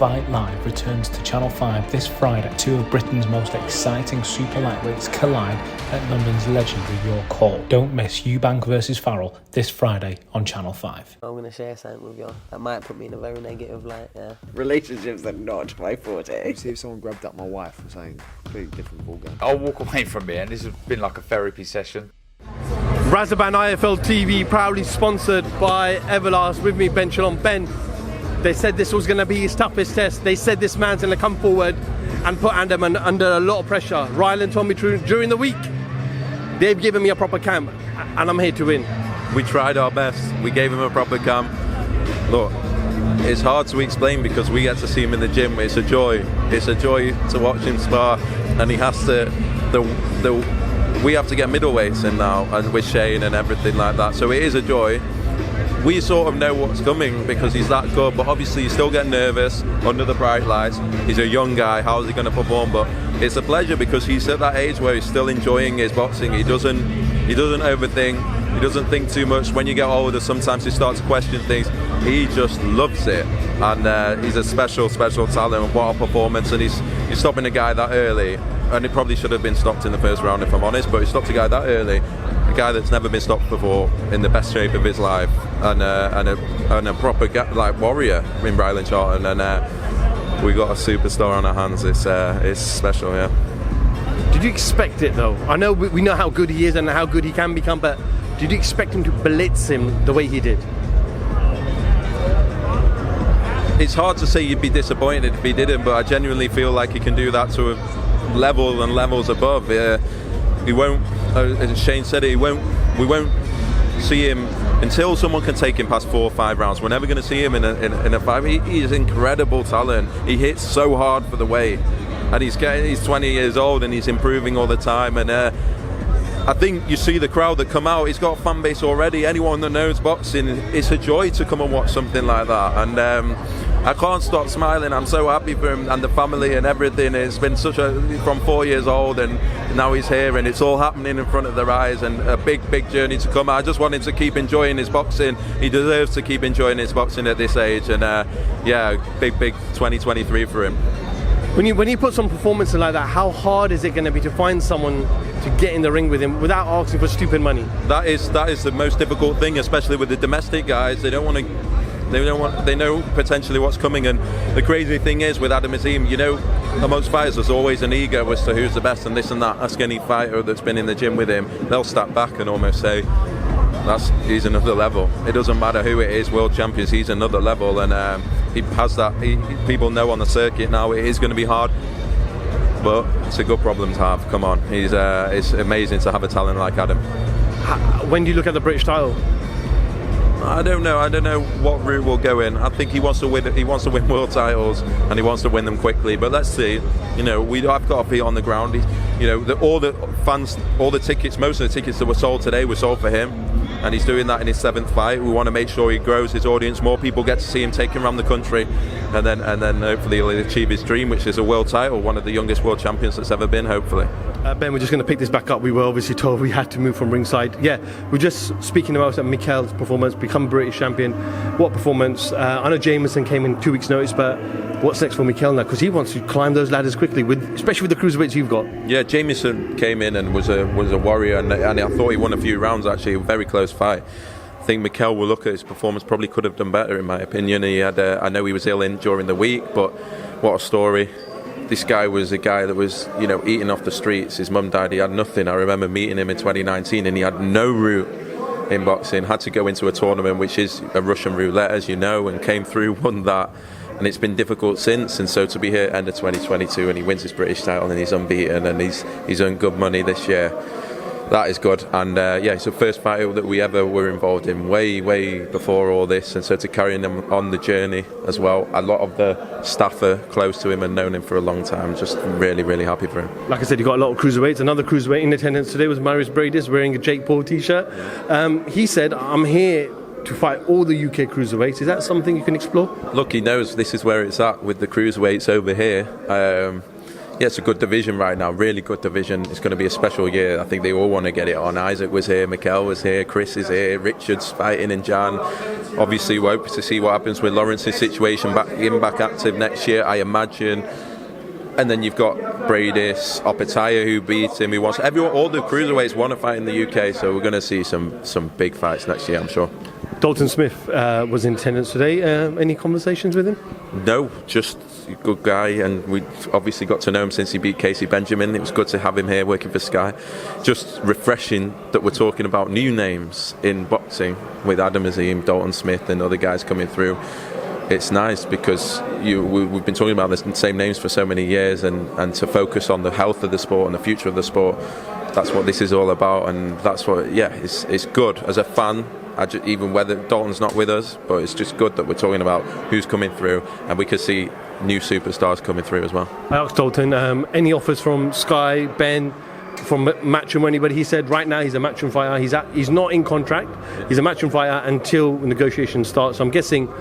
Fight Live returns to Channel 5 this Friday. Two of Britain's most exciting super lightweights collide at London's legendary York Hall. Don't miss Eubank vs Farrell this Friday on Channel 5. I'm going to share something with you that might put me in a very negative light, yeah. Relationships are not my forte. See if someone grabbed up my wife or something, completely different ballgame. I'll walk away from it, and this has been like a therapy session. Razaban IFL TV proudly sponsored by Everlast. With me, Ben Shalom. Ben, they said this was going to be his toughest test. They said this man's going to come forward and put Andaman under a lot of pressure. Rylan told me during the week, they've given me a proper camp, and I'm here to win. We tried our best. We gave him a proper camp. Look, it's hard to explain because we get to see him in the gym. It's a joy. It's a joy to watch him spar, and he has to. We have to get middleweights in now, and with Shane and everything like that. So it is a joy. We sort of know what's coming because he's that good, but obviously you still get nervous under the bright lights. He's a young guy. How is he going to perform? But it's a pleasure because he's at that age where he's still enjoying his boxing. He doesn't overthink. He doesn't think too much. When you get older, sometimes you start to question things. He just loves it, and he's a special talent. What a performance! And he's stopping a guy that early. And it probably should have been stopped in the first round if I'm honest, but he stopped a guy that early, a guy that's never been stopped before, in the best shape of his life, and a proper like warrior in Rylan Charlton, and we got a superstar on our hands. It's special, yeah. Did you expect it though? I know we know how good he is and how good he can become, but did you expect him to blitz him the way he did? It's hard to say you'd be disappointed if he didn't, but I genuinely feel like he can do that to a level and levels above. He won't, as Shane said it, we won't see him until someone can take him past 4 or 5 rounds. We're never going to see him in a fight. He is incredible talent. He hits so hard for the weight, and he's 20 years old and he's improving all the time. And I think you see the crowd that come out. He's got a fan base already. Anyone that knows boxing, it's a joy to come and watch something like that. And I can't stop smiling. I'm so happy for him and the family and everything. It's been from 4 years old, and now he's here, and it's all happening in front of their eyes, and a big journey to come. I just want him to keep enjoying his boxing. He deserves to keep enjoying his boxing at this age, and big 2023 for him. When you put some performances like that, how hard is it going to be to find someone to get in the ring with him without asking for stupid money? That is the most difficult thing, especially with the domestic guys. They know potentially what's coming, and the crazy thing is with Adam Azim, amongst fighters there's always an ego as to who's the best and this and that. Ask any fighter that's been in the gym with him, they'll step back and almost say he's another level. It doesn't matter who it is, world champions, he's another level, and he has that. People know on the circuit now it is going to be hard, but it's a good problem to have. Come on, it's amazing to have a talent like Adam. When do you look at the British title? I don't know what route we'll go in. I think he wants to win. He wants to win world titles, and he wants to win them quickly. But let's see. I've got to be on the ground. All the fans, all the tickets, most of the tickets that were sold today were sold for him, and he's doing that in his 7th fight. We want to make sure he grows his audience. More people get to see him taking around the country, and then hopefully he'll achieve his dream, which is a world title, one of the youngest world champions that's ever been. Hopefully. Ben, we're just going to pick this back up. We were obviously told we had to move from ringside. Yeah, we're just speaking about Mikel's performance, become British champion. What performance? I know Jameson came in 2 weeks' notice, but what's next for Mikel now? Because he wants to climb those ladders quickly, especially with the cruiserweights you've got. Yeah, Jameson came in and was a warrior, and I thought he won a few rounds. Actually, a very close fight. I think Mikel will look at his performance, probably could have done better in my opinion. He had, I know he was ill during the week, but what a story. This guy was a guy that was, eating off the streets. His mum died, he had nothing. I remember meeting him in 2019 and he had no route in boxing. Had to go into a tournament, which is a Russian roulette, as you know, and came through, won that. And it's been difficult since. And so to be here at the end of 2022 and he wins his British title and he's unbeaten and he's earned good money this year. That is good, and it's the first fight that we ever were involved in, way before all this, and so to carry him on the journey as well. A lot of the staff are close to him and known him for a long time. Just really happy for him. Like I said, you got a lot of cruiserweights. Another cruiserweight in attendance today was Marius Bradis wearing a Jake Paul t-shirt. He said, "I'm here to fight all the UK cruiserweights." Is that something you can explore? Look, he knows this is where it's at with the cruiserweights over here. Yeah, it's a good division right now, really good division. It's going to be a special year. I think they all want to get it on. Isaac was here, Mikel was here, Chris is here, Richard's fighting in Jan. Obviously, we hope to see what happens with Lawrence's situation, back active next year, I imagine. And then you've got Bradis, Opetaya who beat him, who wants all the cruiserweights want to fight in the UK, so we're going to see some big fights next year, I'm sure. Dalton Smith was in attendance today. Any conversations with him? No, just a good guy, and we obviously got to know him since he beat Casey Benjamin. It was good to have him here working for Sky. Just refreshing that we're talking about new names in boxing with Adam Azim, Dalton Smith and other guys coming through. It's nice because we've been talking about the same names for so many years, and to focus on the health of the sport and the future of the sport, that's what this is all about, and that's what, it's good. As a fan, even whether Dalton's not with us, but it's just good that we're talking about who's coming through, and we could see new superstars coming through as well. I asked Dalton, any offers from Sky, Ben, from Matchroom or anybody? He said right now he's a Matchroom fighter. He's not in contract. He's a Matchroom fighter until negotiations start. So I'm guessing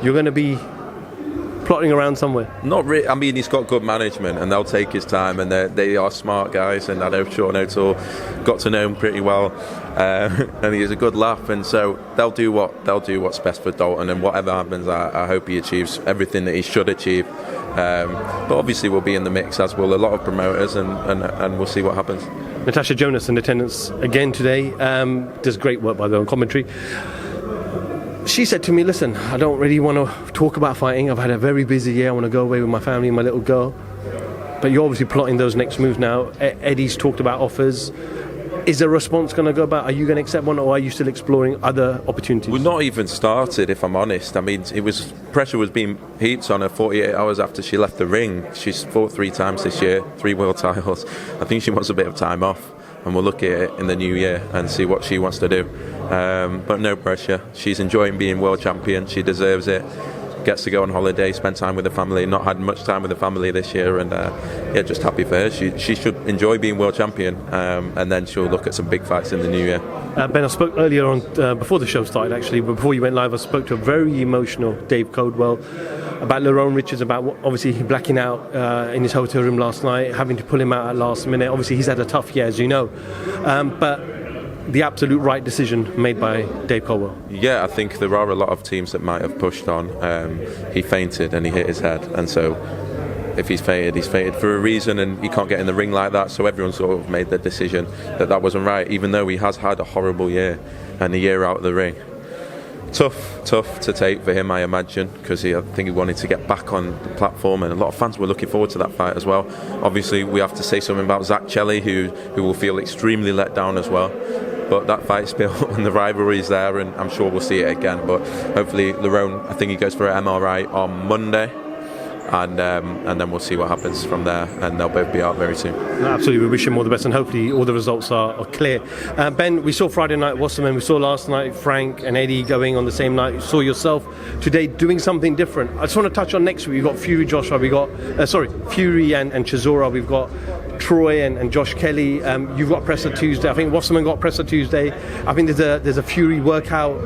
you're going to be plotting around somewhere. Not really. I mean, he's got good management, and they'll take his time, and they are smart guys. And I know Sean O'Toole got to know him pretty well, and he's a good laugh. And so they'll do what's best for Dalton, and whatever happens, I hope he achieves everything that he should achieve. But obviously, we'll be in the mix, as will a lot of promoters, and we'll see what happens. Natasha Jonas in attendance again today. Does great work, by the way, on commentary. She said to me, listen, I don't really want to talk about fighting. I've had a very busy year. I want to go away with my family and my little girl. But you're obviously plotting those next moves now. Eddie's talked about offers. Is a response going to go about? Are you going to accept one, or are you still exploring other opportunities? We've not even started, if I'm honest. I mean, pressure was being heaped on her 48 hours after she left the ring. She's fought 3 times this year, 3 world titles. I think she wants a bit of time off, and we'll look at it in the new year and see what she wants to do. But no pressure. She's enjoying being world champion. She deserves it. Gets to go on holiday, spend time with the family. Not had much time with the family this year, and just happy for her. She should enjoy being world champion, and then she'll look at some big fights in the new year. Ben, I spoke earlier on, before the show started actually, but before you went live, I spoke to a very emotional Dave Codwell about Lerone Richards, about obviously blacking out in his hotel room last night, having to pull him out at last minute. Obviously he's had a tough year, as you know, but the absolute right decision made by Dave Caldwell. Yeah, I think there are a lot of teams that might have pushed on. He fainted and he hit his head, and so if he's fainted for a reason, and he can't get in the ring like that, so everyone sort of made the decision that wasn't right, even though he has had a horrible year and a year out of the ring. Tough to take for him, I imagine, because I think he wanted to get back on the platform, and a lot of fans were looking forward to that fight as well. Obviously, we have to say something about Zach Chelly, who will feel extremely let down as well. But that fight's built and the rivalry is there, and I'm sure we'll see it again. But hopefully, Lerone, I think he goes for an MRI on Monday. And then we'll see what happens from there, and they'll both be out very soon. Absolutely, we wish him all the best, and hopefully all the results are clear. Ben, we saw Friday night Wasserman, we saw last night Frank and Eddie going on the same night. You saw yourself today doing something different. I just want to touch on next week. We've got Fury Joshua, Fury and Chisora. We've got Troy and Josh Kelly. You've got Presser Tuesday. I think Wasserman got Presser Tuesday. I think there's a Fury workout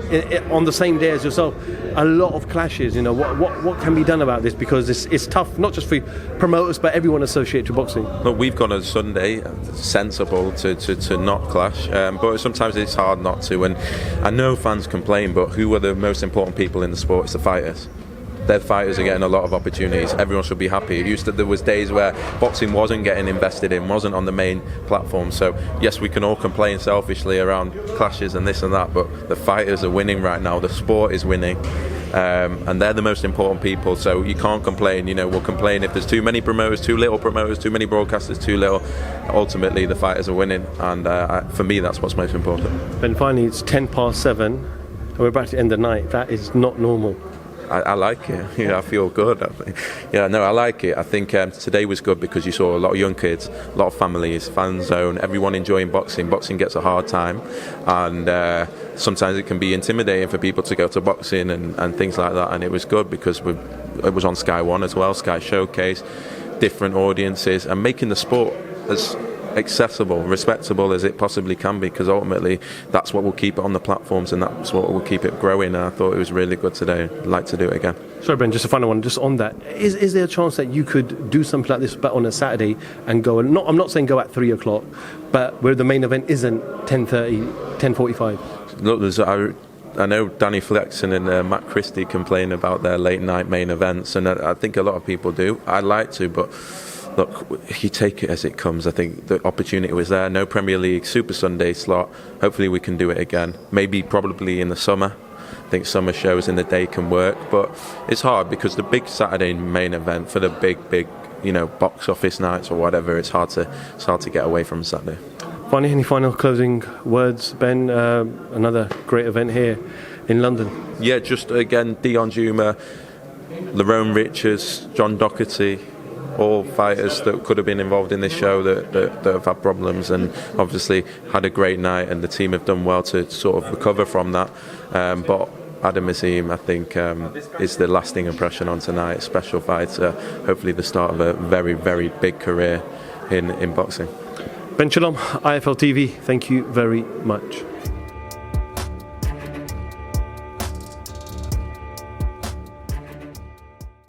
on the same day as yourself. A lot of clashes. You know, what can be done about this, because it's tough, not just for promoters but everyone associated to boxing. Look, we've gone on Sunday, sensible to not clash, but sometimes it's hard not to, and I know fans complain, but who are the most important people in the sport? It's the fighters. Their fighters are getting a lot of opportunities. Everyone should be happy. There was days where boxing wasn't getting invested in, wasn't on the main platform. So yes, we can all complain selfishly around clashes and this and that, but the fighters are winning right now. The sport is winning, and they're the most important people. So you can't complain. You know, we'll complain if there's too many promoters, too little promoters, too many broadcasters, too little. Ultimately, the fighters are winning, and for me, that's what's most important. Ben, finally, it's 7:10, and we're about to end the night. That is not normal. I like it. Yeah, I feel good. I like it. I think today was good because you saw a lot of young kids, a lot of families, fan zone, everyone enjoying boxing. Boxing gets a hard time, and sometimes it can be intimidating for people to go to boxing and things like that. And it was good because it was on Sky One as well, Sky Showcase, different audiences, and making the sport as accessible, respectable as it possibly can be, because ultimately that's what will keep it on the platforms and that's what will keep it growing. And I thought it was really good today. I'd like to do it again. Sorry, Ben, just a final one. Just on that, is there a chance that you could do something like this, but on a Saturday, and go? And I'm not saying go at 3 o'clock, but where the main event isn't 10:30, 10:45. Look, I know Danny Flexen and Matt Christie complain about their late night main events, and I think a lot of people do. I'd like to, but look, you take it as it comes. I think the opportunity was there. No Premier League Super Sunday slot. Hopefully we can do it again. Maybe probably in the summer. I think summer shows in the day can work, but it's hard because the big Saturday main event for the big, box office nights or whatever, it's hard to get away from Saturday. Finally, any final closing words, Ben? Another great event here in London. Yeah, just again, Dion Juma, Lerone Richards, John Doherty, all fighters that could have been involved in this show that have had problems, and obviously had a great night, and the team have done well to sort of recover from that. But Adam Azim, I think, is the lasting impression on tonight. Special fighter, hopefully the start of a very, very big career in boxing. Ben Shalom, IFL TV, thank you very much.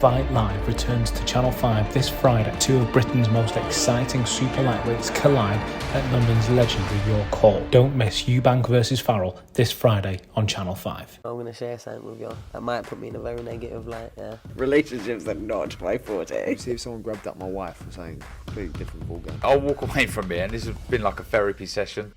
Fight Live returns to Channel 5 this Friday. Two of Britain's most exciting super lightweights collide at London's legendary York Hall. Don't miss Eubank vs Farrell this Friday on Channel 5. I'm going to share something with you that might put me in a very negative light, yeah. Relationships are not my forte. See if someone grabbed up my wife or something. Completely different ballgame. I'll walk away from it, and this has been like a therapy session.